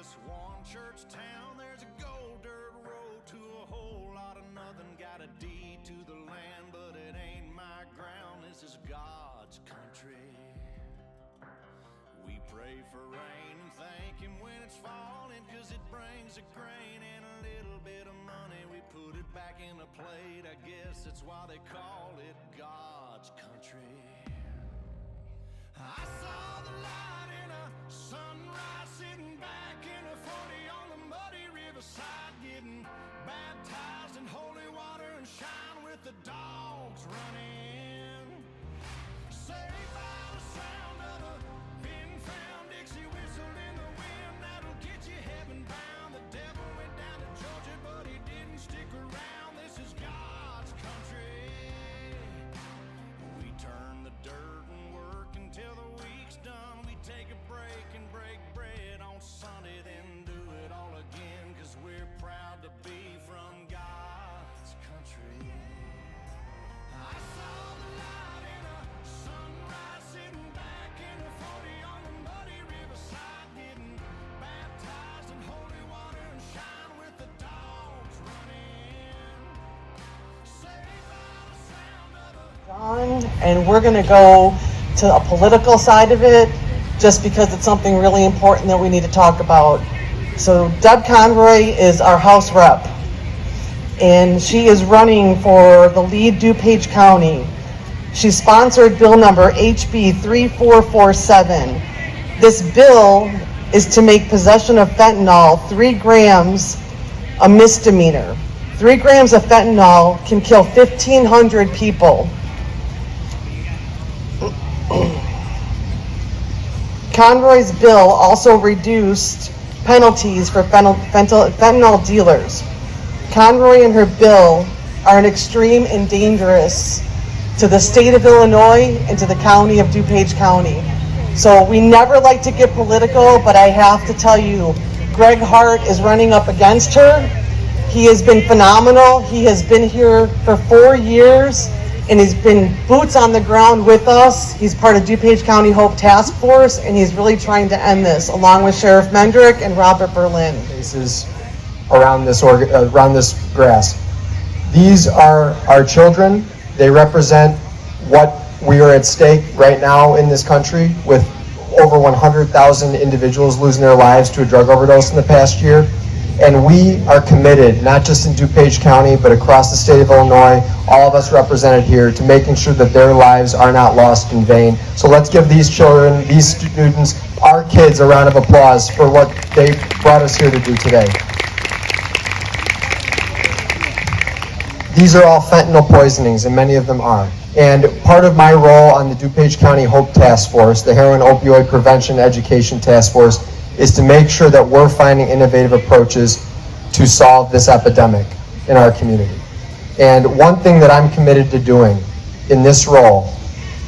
this one church town, there's a gold dirt road to a whole lot of nothing. Got a deed to the land, but it ain't my ground. This is God's country. We pray for rain and thank him when it's falling, 'cause it brings a grain and a little bit of money. We put it back in a plate, I guess that's why they call it God's country. I saw the light in a sunrise, sitting back in a 40 on the muddy riverside, getting baptized in holy water and shine with the dogs running. Saved by the sound of a pin-found Dixie whistle in the wind that'll get you heaven bound. The devil went down to Georgia, but he didn't stick around. This is God's country. We turn the dirt and work until the week's done. We take a break and break bread on Sunday, then do it all again, 'cause we're proud to be from God's country. I saw the light in a sunrise, sitting back in a 40 on the muddy riverside, getting baptized in holy water and shine with the dogs running. Saved by the sound of a And we're going to go to a political side of it just because it's something really important that we need to talk about. So Deb Conroy is our House Rep, and she is running for the lead DuPage County. She sponsored bill number HB 3447. This bill is to make possession of fentanyl 3 grams a misdemeanor. 3 grams of fentanyl can kill 1,500 people. Conroy's bill also reduced penalties for fentanyl dealers. Conroy and her bill are an extreme and dangerous to the state of Illinois and to the county of DuPage County. So we never like to get political, but I have to tell you, Greg Hart is running up against her. He has been phenomenal. He has been here for 4 years, and he's been boots on the ground with us. He's part of DuPage County Hope Task Force, and he's really trying to end this, along with Sheriff Mendrick and Robert Berlin. Faces around this grass. These are our children. They represent what we are at stake right now in this country, with over 100,000 individuals losing their lives to a drug overdose in the past year. And we are committed, not just in DuPage County, but across the state of Illinois, all of us represented here, to making sure that their lives are not lost in vain. So let's give these children, these students, our kids, a round of applause for what they brought us here to do today. These are all fentanyl poisonings, and many of them are. And part of my role on the DuPage County Hope Task Force, the Heroin Opioid Prevention Education Task Force, is to make sure that we're finding innovative approaches to solve this epidemic in our community. And one thing that I'm committed to doing in this role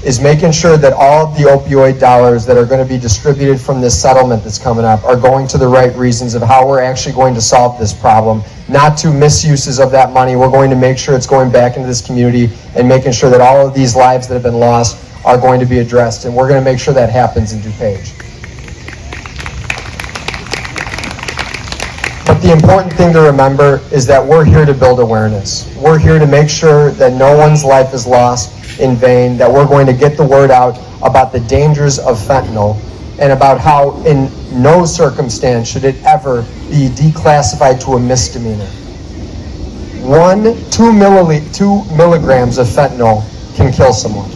is making sure that all of the opioid dollars that are going to be distributed from this settlement that's coming up are going to the right reasons of how we're actually going to solve this problem, not to misuses of that money. We're going to make sure it's going back into this community and making sure that all of these lives that have been lost are going to be addressed. And we're going to make sure that happens in DuPage. But the important thing to remember is that we're here to build awareness. We're here to make sure that no one's life is lost in vain, that we're going to get the word out about the dangers of fentanyl and about how in no circumstance should it ever be declassified to a misdemeanor. 2 milligrams of fentanyl can kill someone.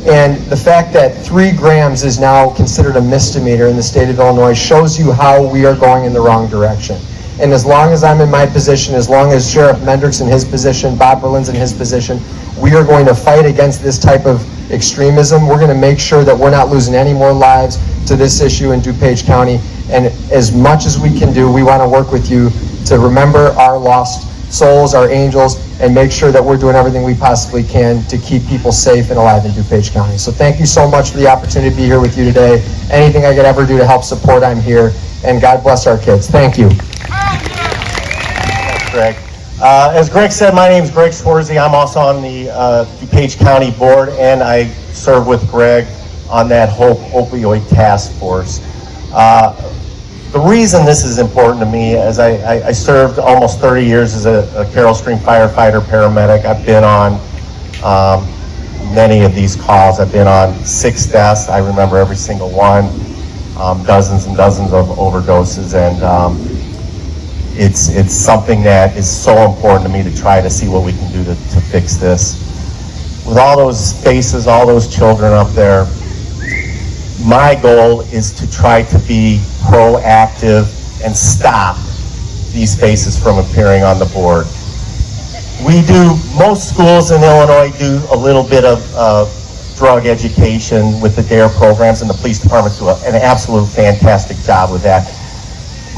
And the fact that 3 grams is now considered a misdemeanor in the state of Illinois shows you how we are going in the wrong direction. And as long as I'm in my position, as long as Sheriff Mendrick's in his position, Bob Berlin's in his position, we are going to fight against this type of extremism. We're going to make sure that we're not losing any more lives to this issue in DuPage County. And as much as we can do, we want to work with you to remember our lost souls, our angels, and make sure that we're doing everything we possibly can to keep people safe and alive in DuPage County. So thank you so much for the opportunity to be here with you today. Anything I could ever do to help support, I'm here. And God bless our kids. Thank you. Thanks, Greg. As Greg said, my name is Greg Swarzy. I'm also on the DuPage County Board, and I serve with Greg on that Hope Opioid Task Force. The reason this is important to me is I served almost 30 years as a Carroll Stream firefighter paramedic. I've been on many of these calls. I've been on 6 deaths. I remember every single one, dozens and dozens of overdoses, and it's something that is so important to me to try to see what we can do to fix this. With all those faces, all those children up there, my goal is to try to be proactive and stop these faces from appearing on the board. Most schools in Illinois do a little bit of drug education with the DARE programs, and the police departments do an absolute fantastic job with that.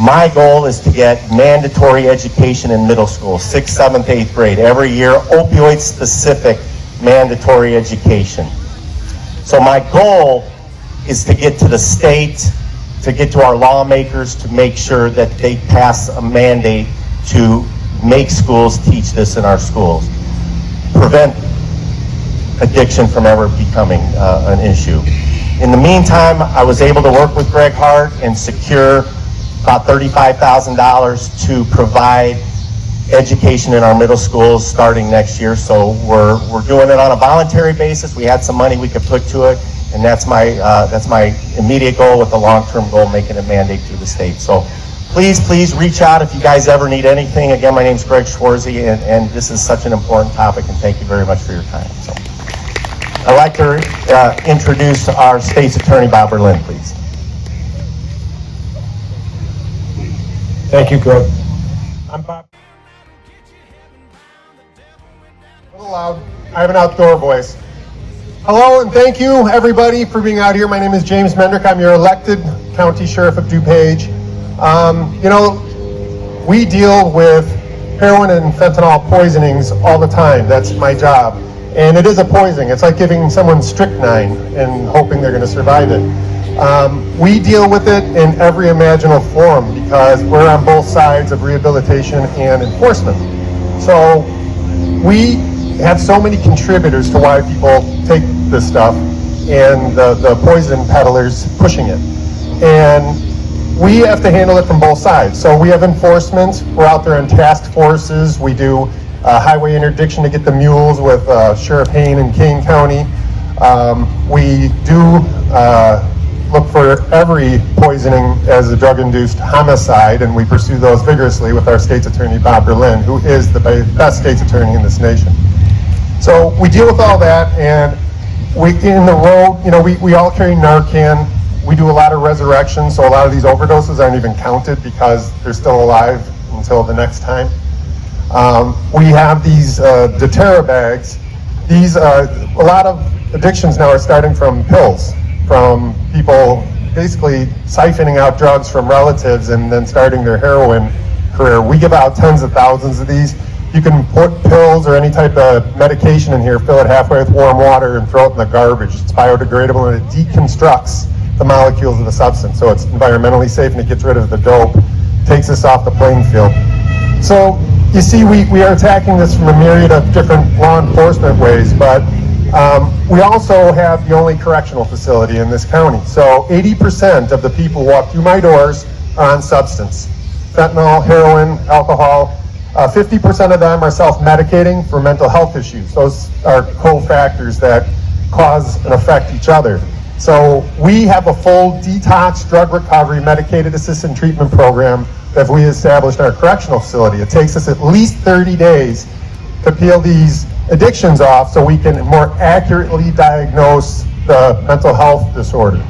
My goal is to get mandatory education in middle school, 6th, 7th, 8th grade, every year, opioid-specific mandatory education. So my goal is to get to the state, to get to our lawmakers, to make sure that they pass a mandate to make schools teach this in our schools. Prevent addiction from ever becoming an issue. In the meantime, I was able to work with Greg Hart and secure about $35,000 to provide education in our middle schools starting next year. So we're doing it on a voluntary basis. We had some money we could put to it, and that's my immediate goal, with the long-term goal making it mandate through the state. So please reach out if you guys ever need anything. Again, my name's Greg Schwarzy, and this is such an important topic, and thank you very much for your time. So I'd like to introduce our state's attorney, Bob Berlin, please. Thank you, Greg. I'm Bob. A little loud. I have an outdoor voice. Hello and thank you, everybody, for being out here. My name is James Mendrick. I'm your elected County Sheriff of DuPage. We deal with heroin and fentanyl poisonings all the time. That's my job. And it is a poisoning. It's like giving someone strychnine and hoping they're going to survive it. We deal with it in every imaginable form because we're on both sides of rehabilitation and enforcement. So we have so many contributors to why people take this stuff, and the poison peddlers pushing it. And we have to handle it from both sides. So we have enforcement. We're out there in task forces. We do highway interdiction to get the mules with Sheriff Hayne in Kane County. We do look for every poisoning as a drug-induced homicide, and we pursue those vigorously with our state's attorney, Bob Berlin, who is the best state's attorney in this nation. So we deal with all that, and in the road, we all carry Narcan. We do a lot of resurrections, so a lot of these overdoses aren't even counted because they're still alive until the next time. We have these doTERRA bags. A lot of addictions now are starting from pills, from people basically siphoning out drugs from relatives and then starting their heroin career. We give out tens of thousands of these. You can put pills or any type of medication in here, fill it halfway with warm water, and throw it in the garbage. It's biodegradable, and it deconstructs the molecules of the substance, so it's environmentally safe, and it gets rid of the dope, takes us off the playing field. So you see, we are attacking this from a myriad of different law enforcement ways, but we also have the only correctional facility in this county. So 80% of the people who walk through my doors are on substance. Fentanyl, heroin, alcohol. 50% of them are self-medicating for mental health issues. Those are cofactors that cause and affect each other. So we have a full detox, drug recovery, medicated assisted treatment program that we established in our correctional facility. It takes us at least 30 days to peel these addictions off so we can more accurately diagnose the mental health disorder.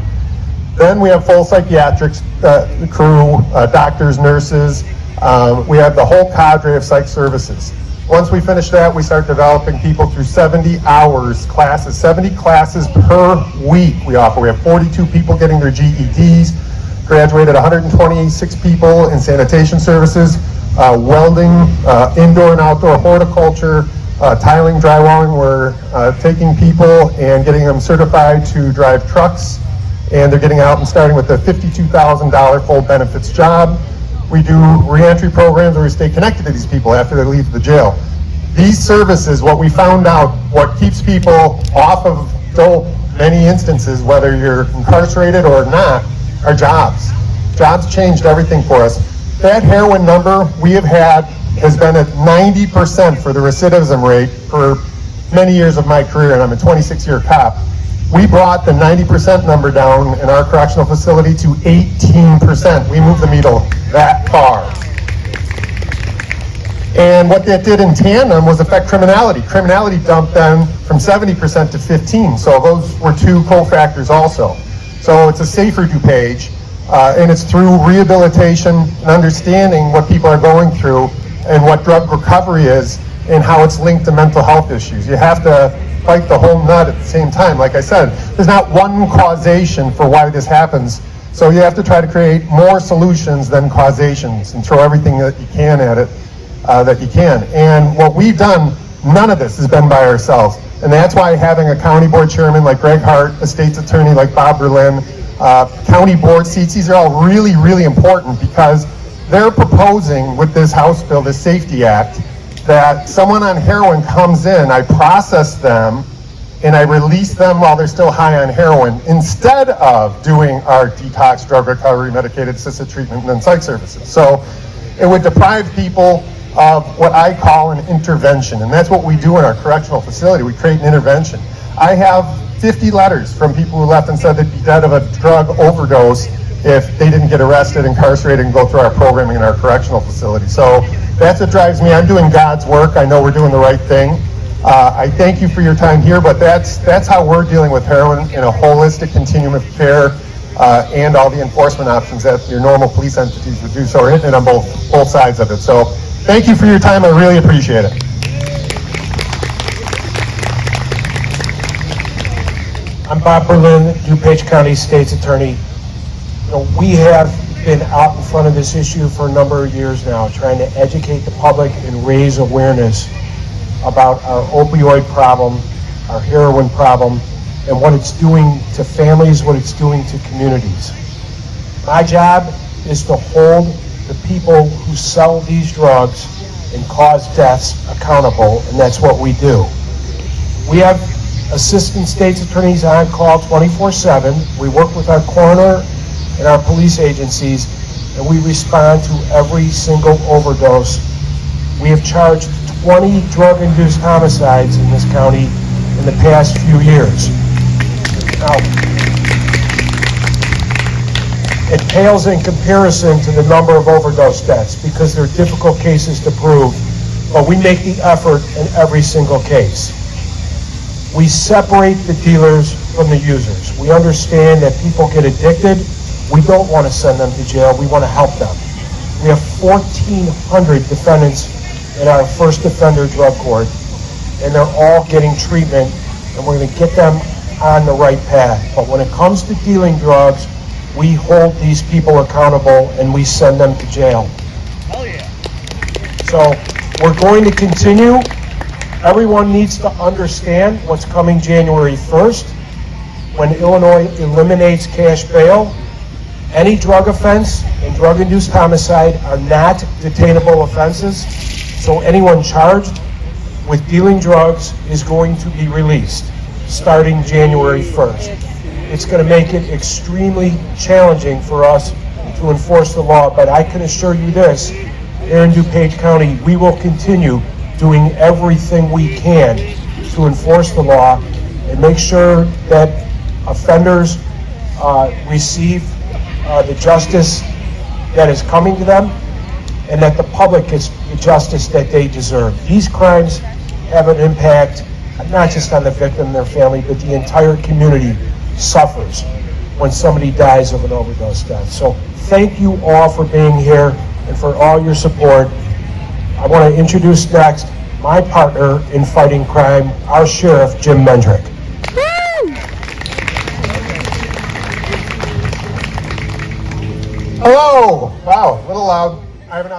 Then we have full psychiatric crew, doctors, nurses. We have the whole cadre of psych services. Once we finish that, we start developing people through 70 hours classes, 70 classes per week we offer. We have 42 people getting their GEDs, graduated 126 people in sanitation services, welding, indoor and outdoor horticulture, tiling, drywalling. We're taking people and getting them certified to drive trucks, and they're getting out and starting with a $52,000 full benefits job. We do reentry programs where we stay connected to these people after they leave the jail. These services, what we found out, what keeps people off of dope, many instances, whether you're incarcerated or not, are jobs. Jobs changed everything for us. That heroin number we have had has been at 90% for the recidivism rate for many years of my career, and I'm a 26-year cop. We brought the 90% number down in our correctional facility to 18%. We moved the needle that far. And what that did in tandem was affect criminality. Criminality dumped then from 70% to 15%. So those were two cofactors also. So it's a safer DuPage, and it's through rehabilitation and understanding what people are going through and what drug recovery is and how it's linked to mental health issues. You have to fight the whole nut at the same time. Like I said, there's not one causation for why this happens. So you have to try to create more solutions than causations and throw everything that you can at it that you can. And what we've done, none of this has been by ourselves. And that's why having a county board chairman like Greg Hart, a state's attorney like Bob Berlin, county board seats, these are all really, really important because they're proposing with this House bill, this Safety Act, that someone on heroin comes in, I process them, and I release them while they're still high on heroin, instead of doing our detox, drug recovery, medicated assisted treatment, and then psych services. So it would deprive people of what I call an intervention, and that's what we do in our correctional facility. We create an intervention. I have 50 letters from people who left and said they'd be dead of a drug overdose if they didn't get arrested, incarcerated, and go through our programming in our correctional facility. So that's what drives me. I'm doing God's work. I know we're doing the right thing. I thank you for your time here, but that's how we're dealing with heroin in a holistic continuum of care and all the enforcement options that your normal police entities would do. So we're hitting it on both sides of it. So thank you for your time. I really appreciate it. I'm Bob Berlin, DuPage County State's Attorney. You know, we have been out in front of this issue for a number of years now, trying to educate the public and raise awareness about our opioid problem, our heroin problem, and what it's doing to families, what it's doing to communities. My job is to hold the people who sell these drugs and cause deaths accountable, and that's what we do. We have assistant state's attorneys on call 24/7. We work with our coroner and our police agencies, and we respond to every single overdose. We have charged 20 drug-induced homicides in this county in the past few years. Now, it pales in comparison to the number of overdose deaths because they're difficult cases to prove, but we make the effort in every single case. We separate the dealers from the users. We understand that people get addicted. We don't want to send them to jail. We want to help them. We have 1,400 defendants in our first offender drug court, and they're all getting treatment, and we're going to get them on the right path. But when it comes to dealing drugs, we hold these people accountable and we send them to jail. Hell yeah. So we're going to continue. Everyone needs to understand what's coming January 1st when Illinois eliminates cash bail. Any drug offense and drug-induced homicide are not detainable offenses, so anyone charged with dealing drugs is going to be released starting January 1st. It's going to make it extremely challenging for us to enforce the law, but I can assure you this, here in DuPage County, we will continue doing everything we can to enforce the law and make sure that offenders receive the justice that is coming to them and that the public gets the justice that they deserve. These crimes have an impact not just on the victim and their family, but the entire community suffers when somebody dies of an overdose death. So thank you all for being here and for all your support. I want to introduce next my partner in fighting crime, our sheriff, Jim Mendrick. Hello. Wow, a little loud. I have an